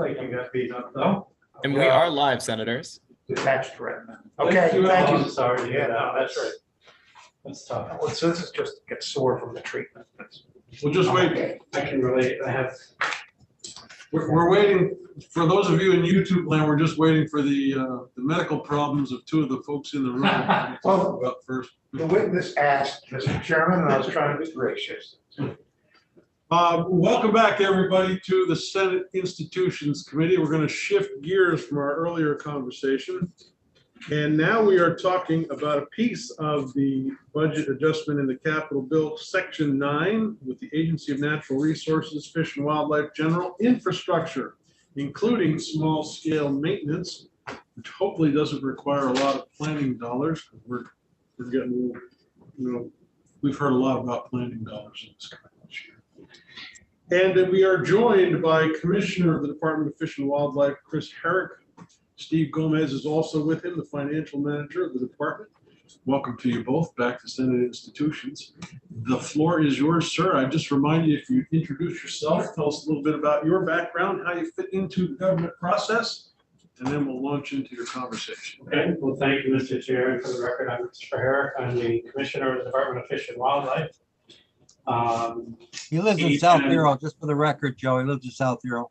like you got beat up though. And we are live, senators. Detached retina. Okay, Oh, thank I'm you. sorry to hear Yeah, that. no, that's right. That's tough. Well, so this is just get sore from the treatment. We'll just wait. Okay. I can relate. I have. We're waiting, for those of you in YouTube land, we're just waiting for the medical problems of two of the folks in the room. Well, About first. The witness asked, Mr. Chairman, and I was trying to be gracious. Welcome back, everybody, to the Senate Institutions Committee. We're going to shift gears from our earlier conversation. And now we are talking about a piece of the budget adjustment in the Capitol Bill, Section 9, with the Agency of Natural Resources, Fish and Wildlife General Infrastructure, including small-scale maintenance, which hopefully doesn't require a lot of planning dollars. We're getting, we've heard a lot about planning dollars in this committee this year. And we are joined by Commissioner of the Department of Fish and Wildlife, Chris Herrick. Steve Gomez is also with him, the financial manager of the department. Welcome to you both back to Senate Institutions. The floor is yours, sir. I just remind you, if you introduce yourself, tell us a little bit about your background, how you fit into the government process, and then we'll launch into your conversation. Okay, well, thank you, Mr. Chair. And for the record, I'm Christopher Herrick. I'm the Commissioner of the Department of Fish and Wildlife. He lives in South Hero, just for the record, Joe. He lives in South Hero.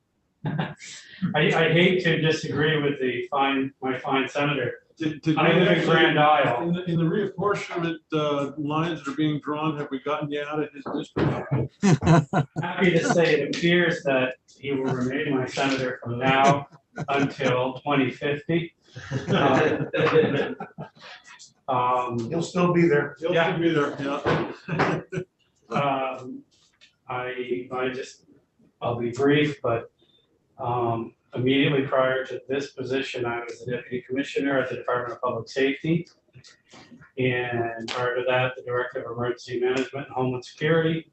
I hate to disagree with my fine senader. Did I live in Grand Isle. In the reapportionment lines that are being drawn, have we gotten you out of his district? Happy to say it appears that he will remain my senator from now until 2050. He'll still be there. He'll Yeah. be there, yeah. I'll be brief, but immediately prior to this position, I was the Deputy Commissioner at the Department of Public Safety. And prior to that, the Director of Emergency Management and Homeland Security.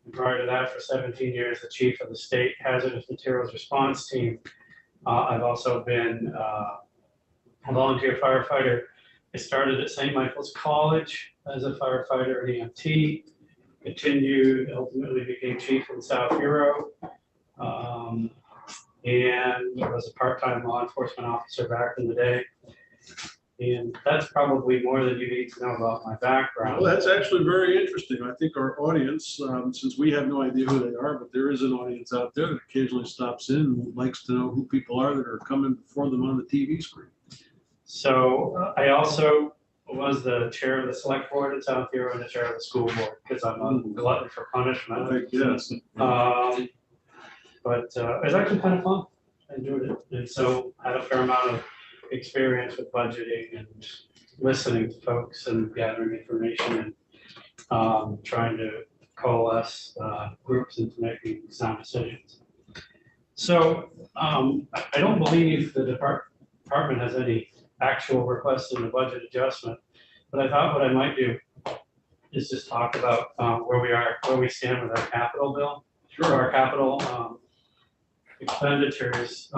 And prior to that, for 17 years, the Chief of the State Hazardous Materials Response Team. I've also been a volunteer firefighter. I started at St. Michael's College as a firefighter and EMT. Continued, ultimately became chief in South Hero, and I was a part-time law enforcement officer back in the day. And that's probably more than you need to know about my background. Well, that's actually very interesting. I think our audience, since we have no idea who they are, but there is an audience out there that occasionally stops in and likes to know who people are that are coming before them on the TV screen. So I also was the chair of the select board at South Hero and the chair of the school board, because I'm a glutton for punishment. Yes. But it was actually kind of fun. I enjoyed it. And so I had a fair amount of experience with budgeting and listening to folks and gathering information and trying to coalesce groups into making sound decisions. So I don't believe the department has any actual requests in the budget adjustment, but I thought what I might do is just talk about where we stand with our capital bill. Sure. Our capital expenditures.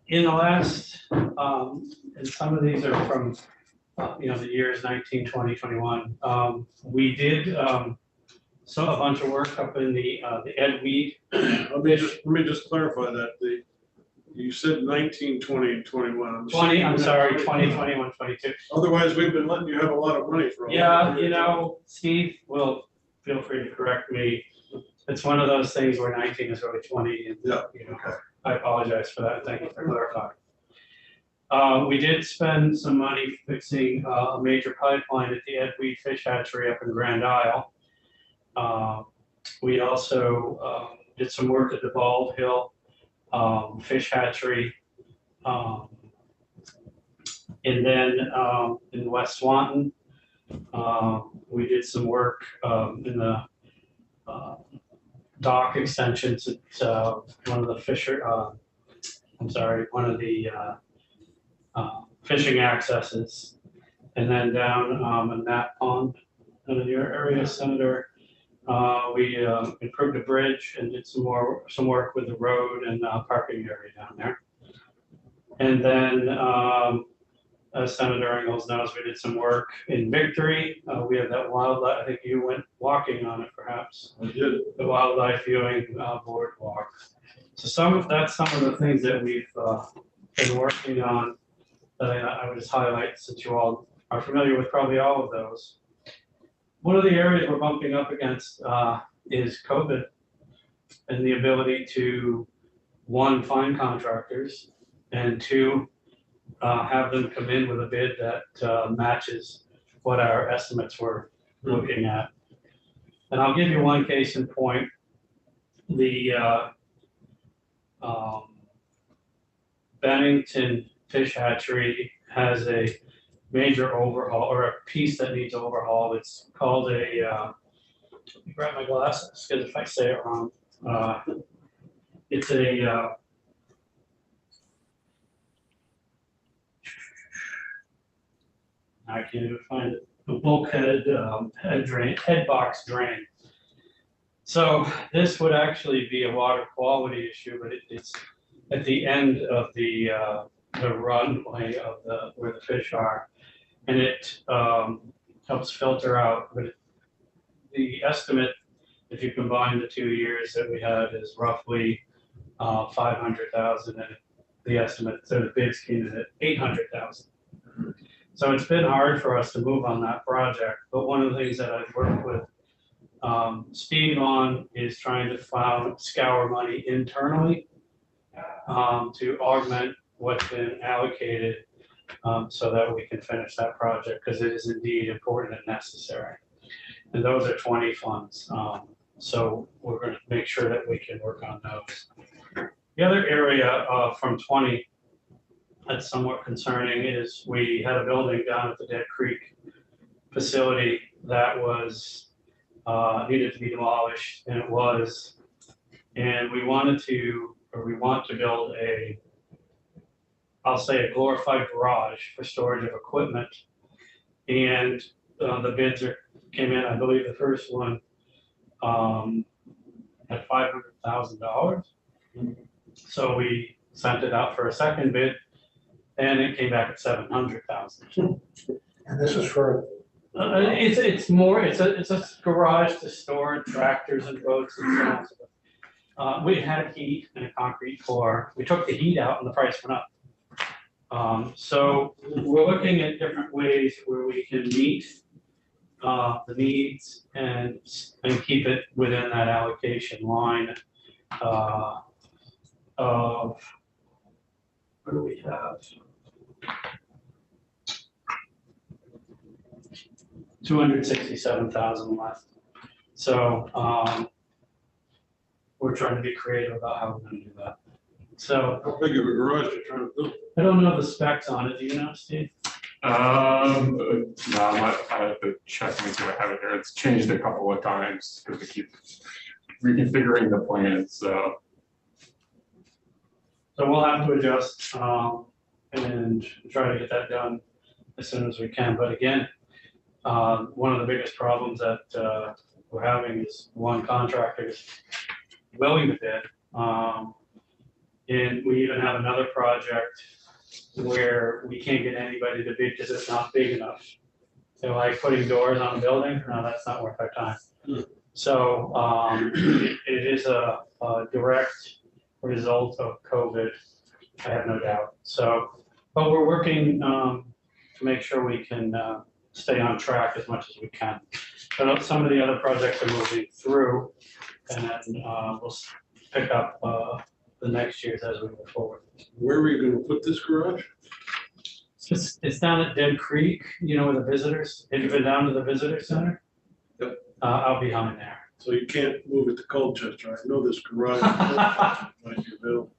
In the last, and some of these are from the years 19, 20, 21. We did a bunch of work up in the Ed Weed. Let me just clarify that. You said 19, 20, and 21. 20, I'm sorry, 20, 21, 22. Otherwise, we've been letting you have a lot of money for all Yeah, Steve will feel free to correct me. It's one of those things where 19 is really 20. And, okay. I apologize for that. Thank you for clarifying. We did spend some money fixing a major pipeline at the Ed Weed Fish Hatchery up in Grand Isle. We also did some work at the Bald Hill Fish Hatchery. And then in West Swanton, we did some work in the dock extensions at one of the fishing accesses. And then down in that pond in your area, Senator, we improved a bridge and did some work with the road and parking area down there. And then, as Senator Ingalls knows, we did some work in Victory. We have that wildlife, I think you went walking on it perhaps. I did. The wildlife viewing boardwalk. So that's some of the things that we've been working on that I would just highlight since you all are familiar with probably all of those. One of the areas we're bumping up against is COVID and the ability to, one, find contractors, and two, have them come in with a bid that matches what our estimates were looking at. And I'll give you one case in point. The Bennington Fish Hatchery has a major overhaul, or a piece that needs overhaul. It's called a, let me grab my glasses, because if I say it wrong, it's a, I can't even find it, a bulkhead head box drain. So this would actually be a water quality issue, but it's at the end of the runway of where the fish are, and it helps filter out. But the estimate, if you combine the 2 years that we had, is roughly 500,000, and the estimate, so the bids came in at 800,000. So it's been hard for us to move on that project, but one of the things that I've worked with Steve on is trying to scour money internally to augment what's been allocated so that we can finish that project, because it is indeed important and necessary. And those are 20 funds. So we're going to make sure that we can work on those. The other area from 20 that's somewhat concerning is we had a building down at the Dead Creek facility that was needed to be demolished, and it was. And we want to build I'll say a glorified garage for storage of equipment. And the bids came in, I believe the first one at $500,000. So we sent it out for a second bid, and it came back at 700,000. And this is for, It's more, it's a garage to store tractors and boats and so on and so forth. We had heat and a concrete floor. We took the heat out and the price went up. So we're looking at different ways where we can meet the needs and keep it within that allocation line of, what do we have? 267,000 left. So we're trying to be creative about how we're going to do that. So How big of a garage are you trying to build? I don't know the specs on it. Do you know, Steve? No, I have to check and see what I have it here. It's changed a couple of times because we keep reconfiguring the plans, so. So we'll have to adjust and try to get that done as soon as we can. But again, one of the biggest problems that we're having is one contractor is willing to bid. And we even have another project where we can't get anybody to bid because it's not big enough. So like putting doors on a building, no, that's not worth our time. So it is a direct result of COVID, I have no doubt. So, but we're working to make sure we can stay on track as much as we can. But some of the other projects are moving through, and then we'll pick up the next years as we move forward. Where are you gonna put this garage? It's down at Dead Creek, you know, where the visitors, have you been down to the visitor center? Yep. I'll be behind there. So you can't move it to Colchester. I know this garage might be available.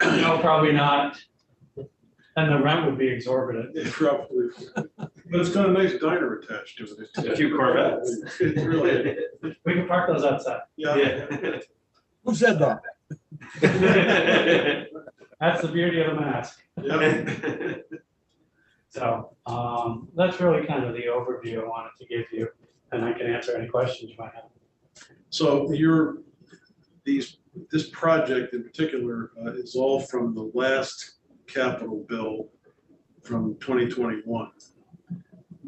No, probably not. And the rent would be exorbitant. Yeah, probably. But it's got a nice diner attached to it. A few Corvettes. It's really, We can park those outside. yeah. Who said that? That's the beauty of the mask. Yeah. So that's really kind of the overview I wanted to give you, and I can answer any questions you might have. So this project in particular is all from the last capital bill from 2021.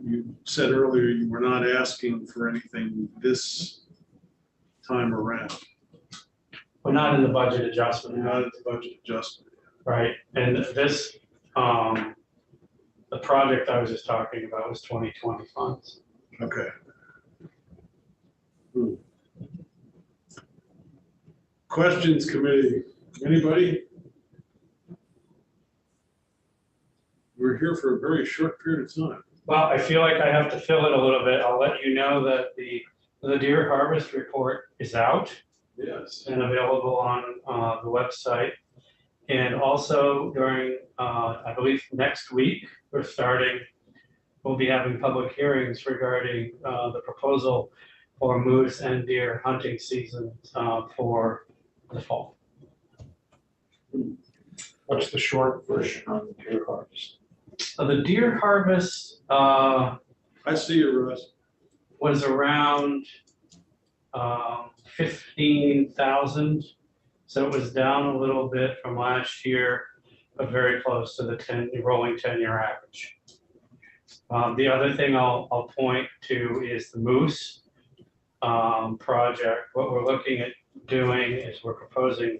You said earlier you were not asking for anything this time around. but not in the budget adjustment, Not at the budget adjustment. right? And this, the project I was just talking about was 2020 funds. Okay. Questions, committee? Anybody? We're here for a very short period of time. Well, I feel like I have to fill it a little bit. I'll let you know that the deer harvest report is out Yes. and available on the website. And also during, I believe next week, we'll be having public hearings regarding the proposal for moose and deer hunting season for the fall. What's the short version on the deer harvest? The deer harvest I see you, Russ. was around 15,000. So it was down a little bit from last year, but very close to the rolling 10-year average. The other thing I'll point to is the moose project. What we're looking at doing is we're proposing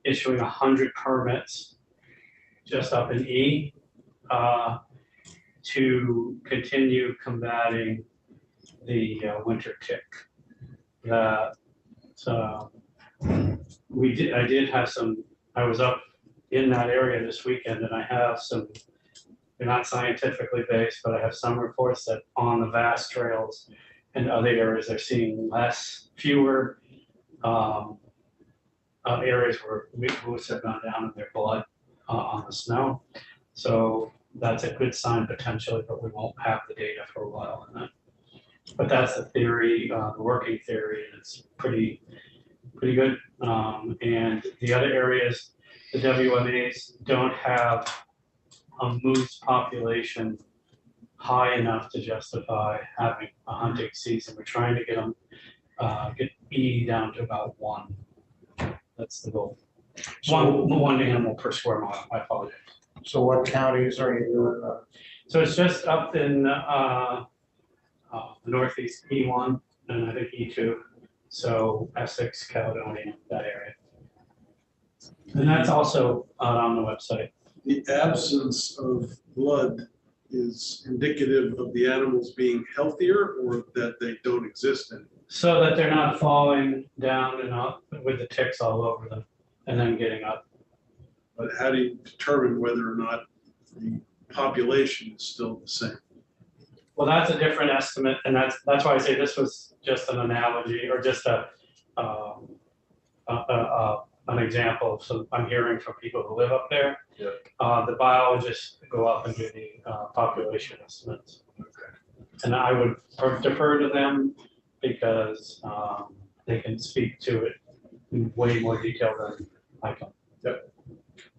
issuing 100 permits just up in E to continue combating the winter tick. I was up in that area this weekend and I have some, they're not scientifically based, but I have some reports that on the vast trails and other areas, they're seeing fewer areas where moose have gone down in their blood on the snow. So that's a good sign potentially, but we won't have the data for a while on that. But that's the theory, the working theory, and it's pretty good. And the other areas, the WMAs don't have a moose population high enough to justify having a hunting season. We're trying to get them, get E down to about 1. That's the goal. One animal per square mile, I apologize. So what counties are you doing? So it's just up in the northeast, E1, and I think E2. So Essex, Caledonia, that area. And that's also on the website. The absence of blood is indicative of the animals being healthier or that they don't exist anymore? So that they're not falling down and up with the ticks all over them and then getting up. But how do you determine whether or not the population is still the same? Well, that's a different estimate, and that's why I say this was just an analogy or just an example. So I'm hearing from people who live up there. Yeah. The biologists go up and do the population estimates. Okay. And I would defer to them because they can speak to it in way more detail than I can. Yep.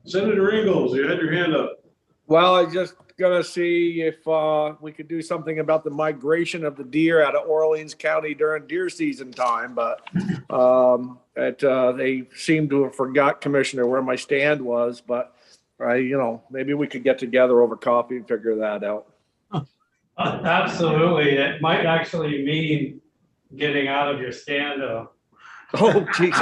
Senator Ingalls, you had your hand up. Well, I just gonna see if we could do something about the migration of the deer out of Orleans County during deer season time, but they seem to have forgot, Commissioner, where my stand was, but maybe we could get together over coffee and figure that out. Absolutely. It might actually mean getting out of your stand. Oh, Jesus.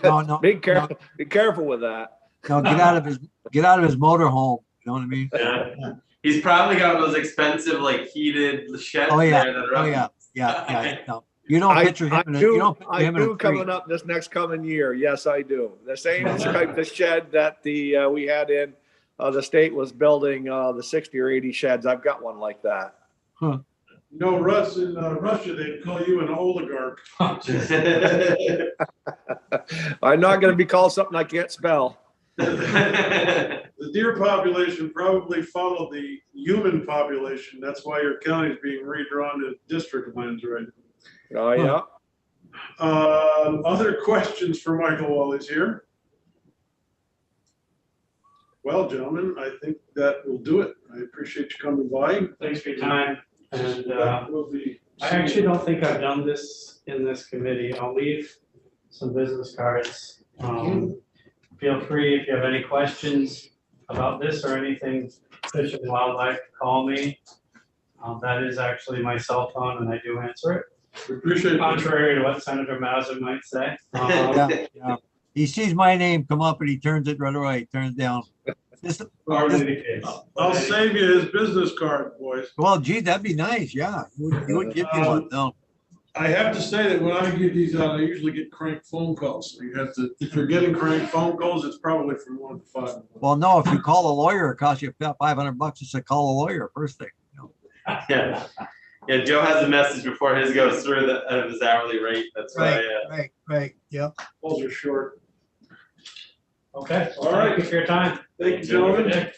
No, Be careful with that. no, get out of his motorhome. You know what I mean? Yeah. He's probably got those expensive, like heated sheds Oh, yeah. there that are Oh, up. yeah. No, you don't picture him in a, you don't picture I him in a do tree. coming up this next coming year. Yes, I do. The same type of shed that we had in the state was building the 60 or 80 sheds. I've got one like that. No, Russ, in Russia, they'd call you an oligarch. I'm not going to be called something I can't spell. The deer population probably followed the human population. That's why your county is being redrawn to district lines right now. Oh, yeah. Other questions for Michael while he's here? Well, gentlemen, I think that will do it. I appreciate you coming by. Thanks for your time. And That will be. I actually don't think I've done this in this committee. I'll leave some business cards. Feel free if you have any questions about this or anything Fish and Wildlife, call me. That is actually my cell phone and I do answer it. We appreciate it. Contrary to what Senator Mazza might say. Yeah. He sees my name come up and he turns it right away, turns down. Hardly the case. I'll save you his business card, boys. Well, gee, that'd be nice, yeah. You would give me one, no. I have to say that when I give these out, I usually get crank phone calls. So you have to, if you're getting crank phone calls, it's probably from 1 to 5. Well, no, if you call a lawyer, it costs you about $500 just to call a lawyer, first thing. Yeah. Yeah, Joe has a message before his goes through of his hourly rate. That's why. Right, yep. Calls are short. Okay, All right. thank you for your time. Thank you, gentlemen.